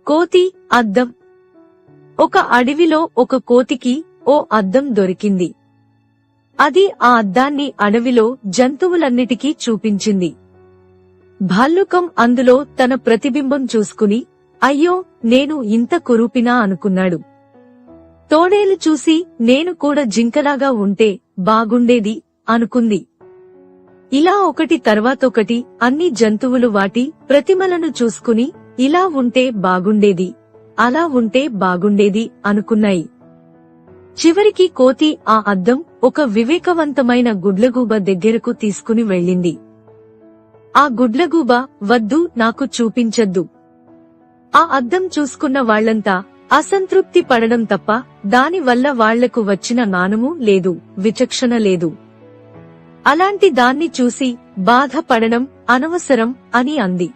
కోతి అద్దం. ఒక అడవిలో ఒక కోతికి ఓ అద్దం దొరికింది. అది ఆ అద్దాన్ని అడవిలో జంతువులన్నిటికీ చూపించింది. భాల్లుకం అందులో తన ప్రతిబింబం చూసుకుని అయ్యో నేను ఇంత కురూపినా అనుకున్నాడు. తోడేలు చూసి నేను కూడా జింకలాగా ఉంటే బాగుండేది అనుకుంది. ఇలా ఒకటి తర్వాతొకటి అన్ని జంతువులు వాటి ప్రతిమలను చూసుకుని ఇలా ఉంటే బాగుండేది, అలా ఉంటే బాగుండేది అనుకున్నాయి. చివరికి కోతి ఆ అద్దం ఒక వివేకవంతమైన గుడ్లగూబ దగ్గరకు తీసుకుని వెళ్ళింది. ఆ గుడ్లగూబ వద్దు నాకు చూపించద్దు. ఆ అద్దం చూసుకున్న వాళ్లంతా అసంతృప్తి పడడం తప్ప దానివల్ల వాళ్లకు వచ్చిన జ్ఞానమూ లేదు, విచక్షణ లేదు. అలాంటి దాన్ని చూసి బాధపడడం అనవసరం అని అంది.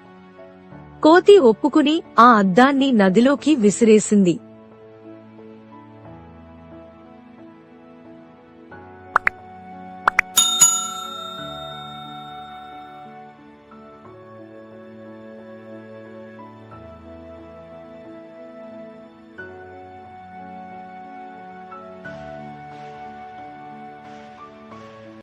కోతి ఒప్పుకుని ఆ అద్దాన్ని నదిలోకి విసిరేసింది.